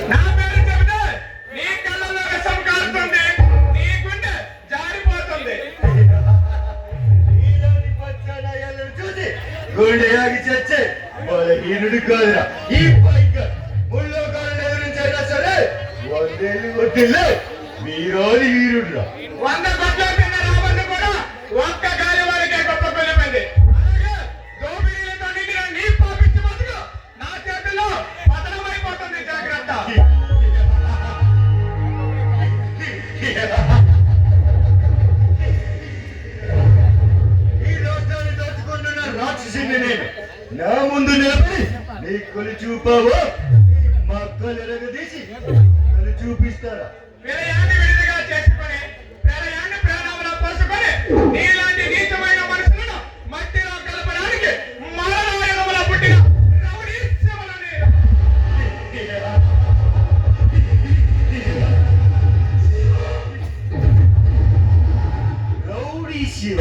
నా పేరు చెబితే నీ కళ్ళల్లో విషం కాలుతుంది, నీ గుండె జారిపోతుంది. చూసి గుండె ఆగి చచ్చే బలహీనుడు కాదురా ఈ పైగా ముల్లోకాలను ఎదురించైనా సరే వందేళ్ళు వద్దిల్లే వీరోని వీరుడురా. 100 కోట్ల తిన్న రావణ్ణి కూడా ఒక్క గాలి వారికే గొప్ప కొలిపింది. అలాగే దోపిడీలతో నిండిన నీ పాపిష్టి బతుకు నా చేతుల్లో పతనమైపోతుంది. జాగ్రత్త. ఈ రాష్ట్రాన్ని దోచుకుంటున్న రాక్షసుని నేను నా ముందు నిలబడి నీ కొలు చూపావో మక్కలు ఎరగదీసి కొలు చూపిస్తారా? విలయాన్ని విడిదిగా చేసుకొని ప్రళయాన్ని ప్రాణంలో పరుచుకొని నీలాంటి నీచమైన మనుషులను మట్టిలో కలపడానికి మరణాయుధముల పుట్టిన రౌడీ శివను నేను. రౌడీ శివ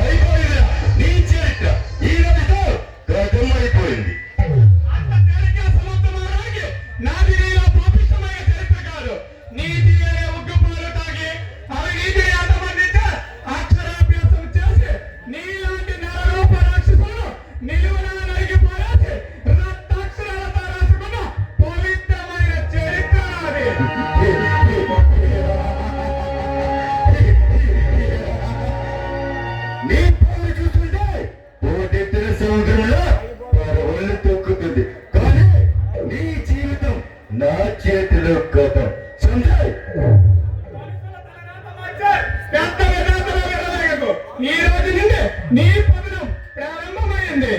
అయిపోయిందిరా నీ చరిత్ర ఈ రోజుతో గతమైపోయింది. అంత తేలిగ్గా సమాప్తమవడానికి నాది నీలో పాపిష్టమైన చరిత్ర కాదు. నీతి అనే ఉగ్గుపాలు తాగి అవినీతిని అంతమందించే అక్షరాభ్యాసం చేసి నీలాంటి నరరూప రాక్షసులను నిలువున నరికి పారేసి రక్తాక్షరాలతో రాసుకున్న పవిత్రమైన చరిత్ర నాది. నీ పనులు చూస్తుంటే పోటెత్తిన సముద్రంలో పడవలు తొక్కుతుంది కానీ నీ జీవితం నా చేతిలో కథం సంజయ్. పెద్ద విధాతలో విరవేగకు. ఈ రోజు నుండి నీ పతనం ప్రారంభమైంది.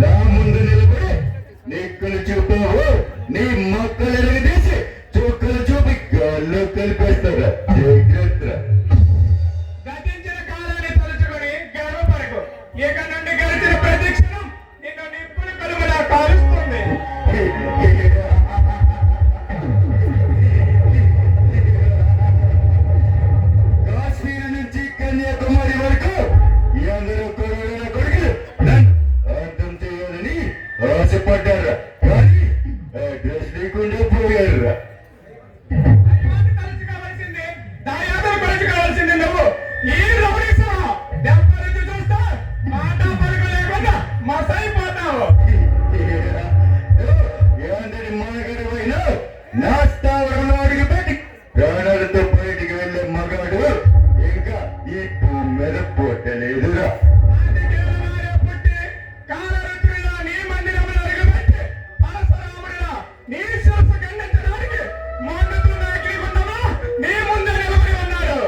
నా ముందు నిలబడి నీకులు చూపావు నీ మొక్కలు ఎరగదీసి చుక్కలు చూపి గాల్లో కలిపేస్తారా? జాగ్రత్త. గతించిన కాలాన్ని తలుచుకొని గర్వపడకు. ఇక నుండి గడిచిన ప్రతి క్షణం నిన్ను నిప్పులు కలుగులా కాలుస్తుంది. కాశ్మీర్ నుంచి కన్యాకుమారి వరకు అందరూ కొడుకుల కొడుకులు నన్ను అర్థం చేయాలని ఆశపడ్డారా కానీ అడ్రస్ లేకుండా పోయారురా. దయాదులు కలుసుకోవాల్సింది నువ్వు. ఈ రౌడీ సహా దెబ్బ రుచి చూస్తే మాట పలుకు లేకుండా మసైపోతావు. అందరి మగడువైనా నా స్థావరంలో అడుగుపెట్టి ప్రాణాలతో బయటికి వెళ్ళే మగాడు ఇంకా ఈ భూమి మీద పుట్టలేదురా. నాటికేలనాడే పుట్టి కాలరాత్రిలో నీ మందిరములో అడుగుపెట్టి పరశురాముడిలా నీ శిరస్సు ఖండించడానికి మండుతున్న అగ్నిగుండము నీ ముందే నిలబడి ఉన్నాడు.